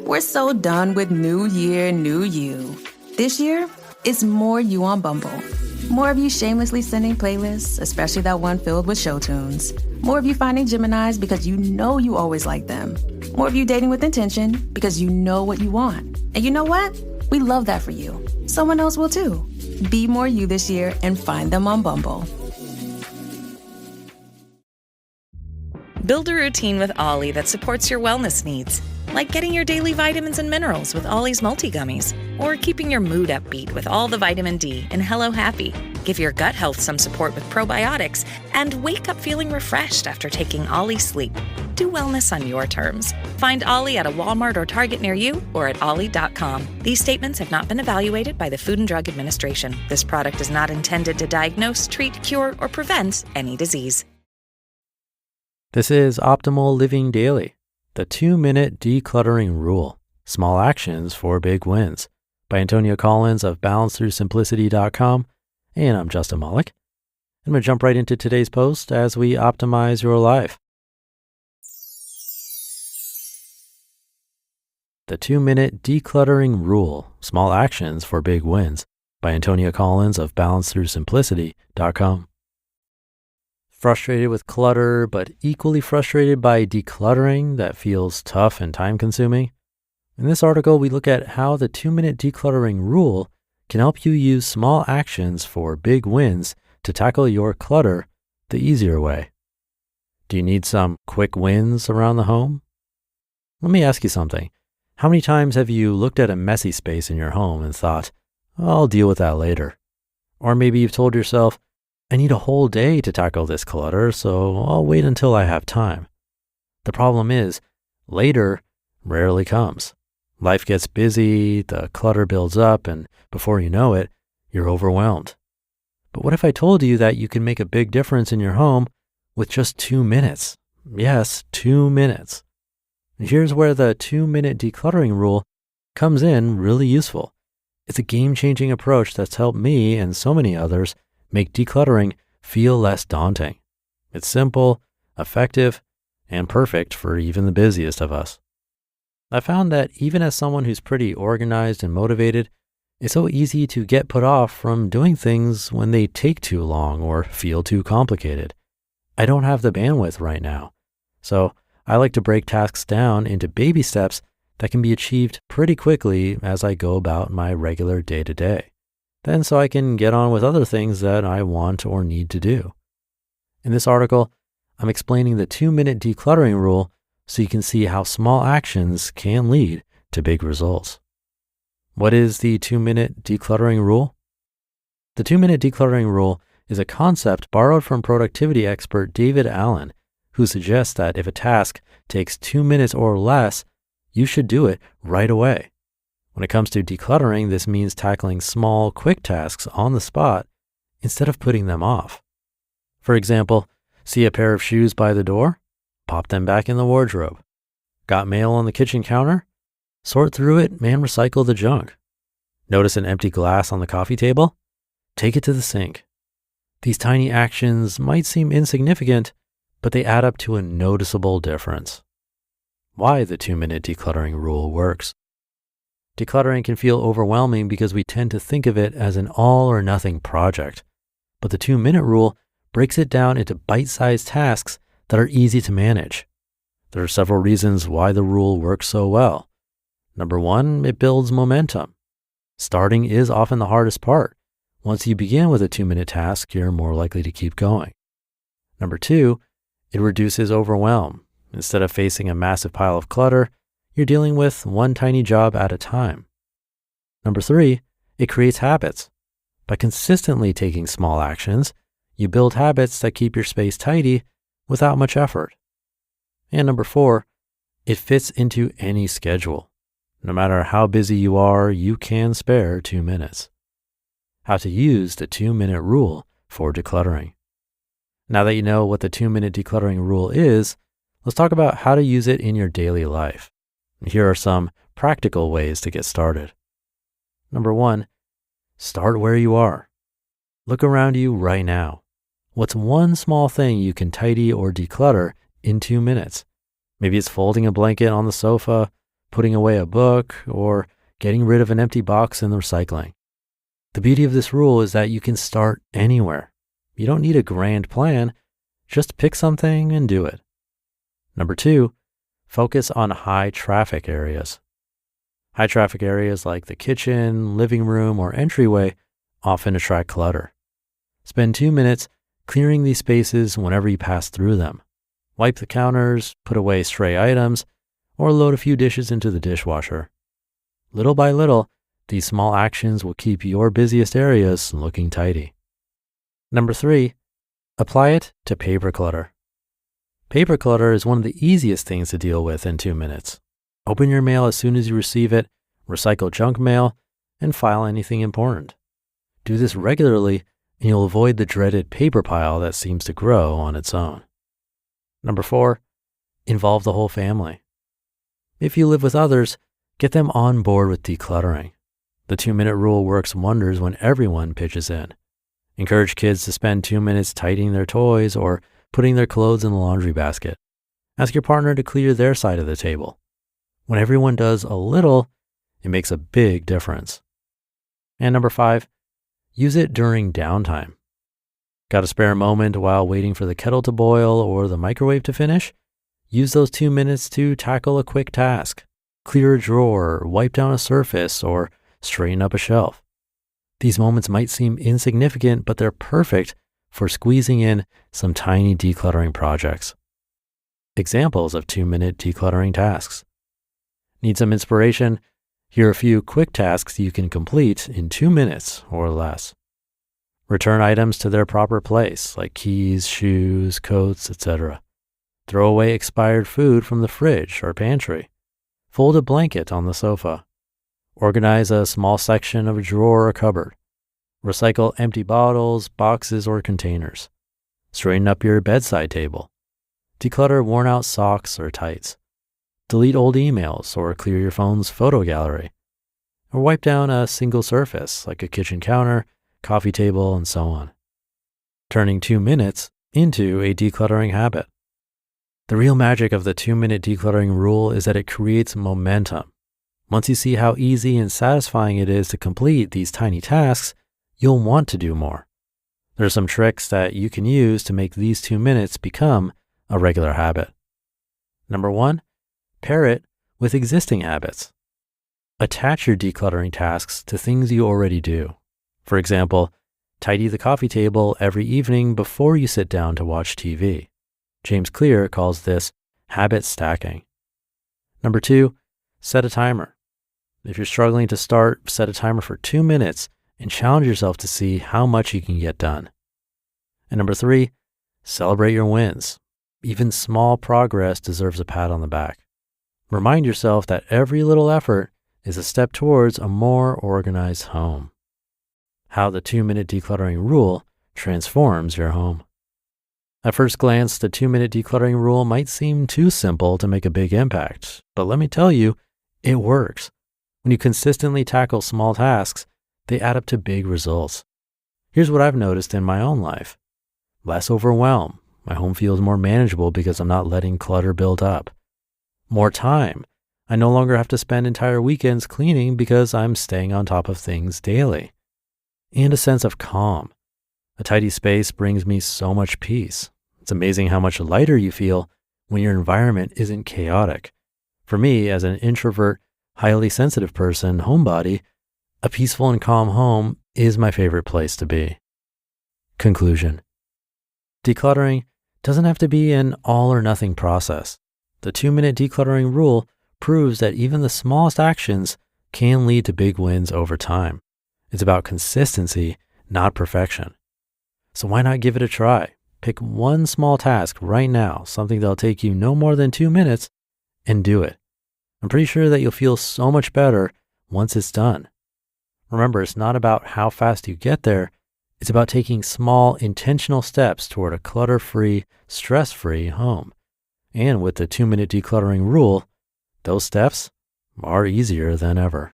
We're so done with new year, new you. This year, it's more you on Bumble. More of you shamelessly sending playlists, especially that one filled with show tunes. More of you finding Geminis because you know you always like them. More of you dating with intention because you know what you want. And you know what? We love that for you. Someone else will too. Be more you this year and find them on Bumble. Build a routine with Ollie that supports your wellness needs, like getting your daily vitamins and minerals with Ollie's multi-gummies, or keeping your mood upbeat with all the vitamin D in Hello Happy. Give your gut health some support with probiotics, and wake up feeling refreshed after taking Ollie Sleep. Do wellness on your terms. Find Ollie at a Walmart or Target near you or at ollie.com. These statements have not been evaluated by the Food and Drug Administration. This product is not intended to diagnose, treat, cure, or prevent any disease. This is Optimal Living Daily, the 2-minute decluttering rule, small actions for big wins, by Antonia Collins of balancethroughsimplicity.com. And I'm Justin Malik. I'm going to jump right into today's post as we optimize your life. The 2-minute decluttering rule, small actions for big wins, by Antonia Collins of balancethroughsimplicity.com. Frustrated with clutter, but equally frustrated by decluttering that feels tough and time-consuming? In this article, we look at how the 2-minute decluttering rule can help you use small actions for big wins to tackle your clutter the easier way. Do you need some quick wins around the home? Let me ask you something. How many times have you looked at a messy space in your home and thought, I'll deal with that later? Or maybe you've told yourself, I need a whole day to tackle this clutter, so I'll wait until I have time. The problem is, later rarely comes. Life gets busy, the clutter builds up, and before you know it, you're overwhelmed. But what if I told you that you can make a big difference in your home with just 2 minutes? Yes, 2 minutes. And here's where the 2-minute decluttering rule comes in really useful. It's a game-changing approach that's helped me and so many others make decluttering feel less daunting. It's simple, effective, and perfect for even the busiest of us. I found that even as someone who's pretty organized and motivated, it's so easy to get put off from doing things when they take too long or feel too complicated. I don't have the bandwidth right now, so I like to break tasks down into baby steps that can be achieved pretty quickly as I go about my regular day-to-day. Then so I can get on with other things that I want or need to do. In this article, I'm explaining the 2-minute decluttering rule so you can see how small actions can lead to big results. What is the 2-minute decluttering rule? The 2-minute decluttering rule is a concept borrowed from productivity expert David Allen, who suggests that if a task takes 2 minutes or less, you should do it right away. When it comes to decluttering, this means tackling small, quick tasks on the spot instead of putting them off. For example, see a pair of shoes by the door? Pop them back in the wardrobe. Got mail on the kitchen counter? Sort through it and recycle the junk. Notice an empty glass on the coffee table? Take it to the sink. These tiny actions might seem insignificant, but they add up to a noticeable difference. Why the 2-minute decluttering rule works. Decluttering can feel overwhelming because we tend to think of it as an all or nothing project. But the 2-minute rule breaks it down into bite-sized tasks that are easy to manage. There are several reasons why the rule works so well. Number 1, it builds momentum. Starting is often the hardest part. Once you begin with a 2-minute task, you're more likely to keep going. Number 2, it reduces overwhelm. Instead of facing a massive pile of clutter, you're dealing with one tiny job at a time. Number 3, it creates habits. By consistently taking small actions, you build habits that keep your space tidy without much effort. And number 4, it fits into any schedule. No matter how busy you are, you can spare 2 minutes. How to use the 2-minute rule for decluttering. Now that you know what the 2-minute decluttering rule is, let's talk about how to use it in your daily life. Here are some practical ways to get started. Number 1, start where you are. Look around you right now. What's one small thing you can tidy or declutter in 2 minutes? Maybe it's folding a blanket on the sofa, putting away a book, or getting rid of an empty box in the recycling. The beauty of this rule is that you can start anywhere. You don't need a grand plan, just pick something and do it. Number 2, focus on high traffic areas. High traffic areas like the kitchen, living room, or entryway often attract clutter. Spend 2 minutes clearing these spaces whenever you pass through them. Wipe the counters, put away stray items, or load a few dishes into the dishwasher. Little by little, these small actions will keep your busiest areas looking tidy. Number 3, apply it to paper clutter. Paper clutter is one of the easiest things to deal with in 2 minutes. Open your mail as soon as you receive it, recycle junk mail, and file anything important. Do this regularly, and you'll avoid the dreaded paper pile that seems to grow on its own. Number 4, involve the whole family. If you live with others, get them on board with decluttering. The 2-minute rule works wonders when everyone pitches in. Encourage kids to spend 2 minutes tidying their toys or putting their clothes in the laundry basket. Ask your partner to clear their side of the table. When everyone does a little, it makes a big difference. And number 5, use it during downtime. Got a spare moment while waiting for the kettle to boil or the microwave to finish? Use those 2 minutes to tackle a quick task. Clear a drawer, wipe down a surface, or straighten up a shelf. These moments might seem insignificant, but they're perfect for squeezing in some tiny decluttering projects. Examples of 2-minute decluttering tasks. Need some inspiration? Here are a few quick tasks you can complete in 2 minutes or less. Return items to their proper place, like keys, shoes, coats, etc. Throw away expired food from the fridge or pantry. Fold a blanket on the sofa. Organize a small section of a drawer or cupboard. Recycle empty bottles, boxes, or containers. Straighten up your bedside table. Declutter worn-out socks or tights. Delete old emails or clear your phone's photo gallery. Or wipe down a single surface like a kitchen counter, coffee table, and so on. Turning 2 minutes into a decluttering habit. The real magic of the 2-minute decluttering rule is that it creates momentum. Once you see how easy and satisfying it is to complete these tiny tasks, you'll want to do more. There are some tricks that you can use to make these 2 minutes become a regular habit. Number 1, pair it with existing habits. Attach your decluttering tasks to things you already do. For example, tidy the coffee table every evening before you sit down to watch TV. James Clear calls this habit stacking. Number 2, set a timer. If you're struggling to start, set a timer for 2 minutes and challenge yourself to see how much you can get done. And number 3, celebrate your wins. Even small progress deserves a pat on the back. Remind yourself that every little effort is a step towards a more organized home. How the 2-minute decluttering rule transforms your home. At first glance, the 2-minute decluttering rule might seem too simple to make a big impact, but let me tell you, it works. When you consistently tackle small tasks, they add up to big results. Here's what I've noticed in my own life. Less overwhelm. My home feels more manageable because I'm not letting clutter build up. More time. I no longer have to spend entire weekends cleaning because I'm staying on top of things daily. And a sense of calm. A tidy space brings me so much peace. It's amazing how much lighter you feel when your environment isn't chaotic. For me, as an introvert, highly sensitive person, homebody, a peaceful and calm home is my favorite place to be. Conclusion. Decluttering doesn't have to be an all or nothing process. The 2-minute decluttering rule proves that even the smallest actions can lead to big wins over time. It's about consistency, not perfection. So why not give it a try? Pick one small task right now, something that'll take you no more than 2 minutes, and do it. I'm pretty sure that you'll feel so much better once it's done. Remember, it's not about how fast you get there. It's about taking small, intentional steps toward a clutter-free, stress-free home. And with the 2-minute decluttering rule, those steps are easier than ever.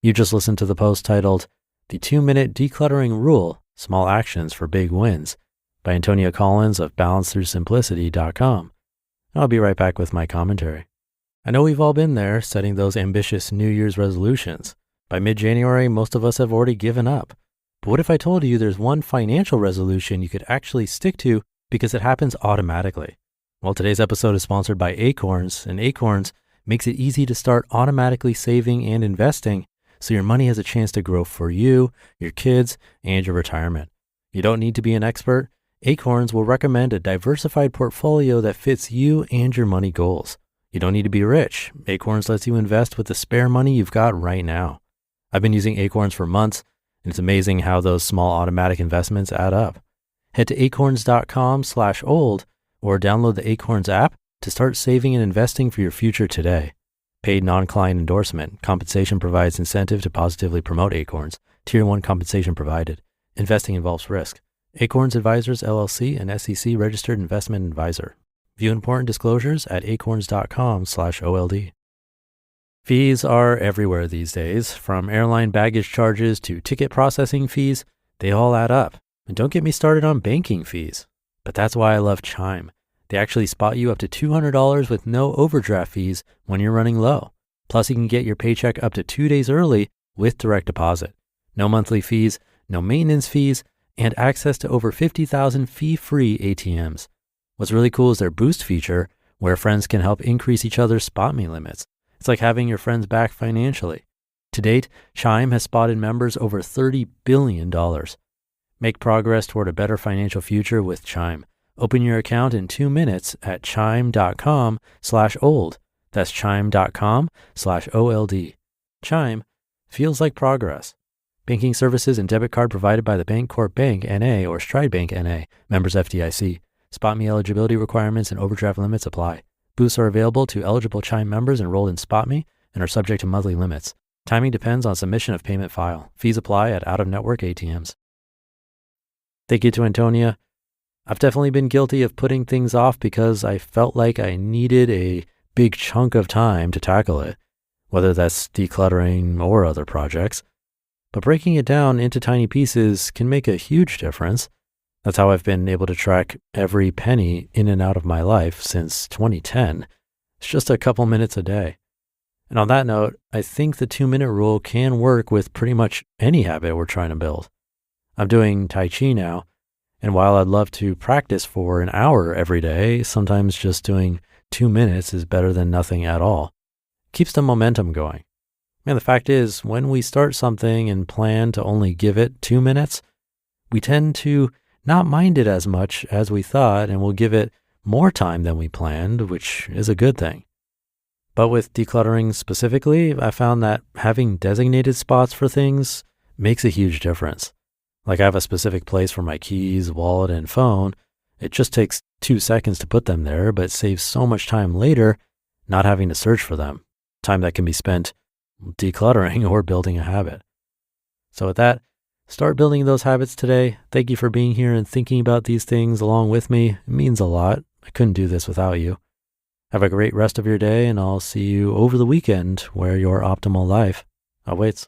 You just listened to the post titled, The 2-Minute Decluttering Rule, Small Actions for Big Wins by Antonia Collins of balancethroughsimplicity.com. I'll be right back with my commentary. I know we've all been there, setting those ambitious New Year's resolutions. By mid-January, most of us have already given up. But what if I told you there's one financial resolution you could actually stick to because it happens automatically? Well, today's episode is sponsored by Acorns, and Acorns makes it easy to start automatically saving and investing so your money has a chance to grow for you, your kids, and your retirement. You don't need to be an expert. Acorns will recommend a diversified portfolio that fits you and your money goals. You don't need to be rich. Acorns lets you invest with the spare money you've got right now. I've been using Acorns for months, and it's amazing how those small automatic investments add up. Head to acorns.com/old or download the Acorns app to start saving and investing for your future today. Paid non-client endorsement. Compensation provides incentive to positively promote Acorns. Tier 1 compensation provided. Investing involves risk. Acorns Advisors, LLC, an SEC registered investment advisor. View important disclosures at acorns.com/OLD. Fees are everywhere these days. From airline baggage charges to ticket processing fees, they all add up. And don't get me started on banking fees. But that's why I love Chime. They actually spot you up to $200 with no overdraft fees when you're running low. Plus, you can get your paycheck up to 2 days early with direct deposit. No monthly fees, no maintenance fees, and access to over 50,000 fee-free ATMs. What's really cool is their Boost feature, where friends can help increase each other's spot me limits. It's like having your friends back financially. To date, Chime has spotted members over $30 billion. Make progress toward a better financial future with Chime. Open your account in 2 minutes at chime.com/old. That's chime.com/OLD. Chime feels like progress. Banking services and debit card provided by the Bancorp Bank N.A. or Stride Bank N.A. Members FDIC. Spot me eligibility requirements and overdraft limits apply. Boosts are available to eligible Chime members enrolled in Spot Me and are subject to monthly limits. Timing depends on submission of payment file. Fees apply at out-of-network ATMs. Thank you to Antonia. I've definitely been guilty of putting things off because I felt like I needed a big chunk of time to tackle it, whether that's decluttering or other projects. But breaking it down into tiny pieces can make a huge difference. That's how I've been able to track every penny in and out of my life since 2010. It's just a couple minutes a day. And on that note, I think the 2-minute rule can work with pretty much any habit we're trying to build. I'm doing Tai Chi now, and while I'd love to practice for an hour every day, sometimes just doing 2 minutes is better than nothing at all. Keeps the momentum going. And the fact is, when we start something and plan to only give it 2 minutes, we tend to not mind it as much as we thought, and we'll give it more time than we planned, which is a good thing. But with decluttering specifically, I found that having designated spots for things makes a huge difference. Like I have a specific place for my keys, wallet, and phone. It just takes 2 seconds to put them there, but saves so much time later not having to search for them. Time that can be spent decluttering or building a habit. So with that, start building those habits today. Thank you for being here and thinking about these things along with me. It means a lot. I couldn't do this without you. Have a great rest of your day, and I'll see you over the weekend where your optimal life awaits.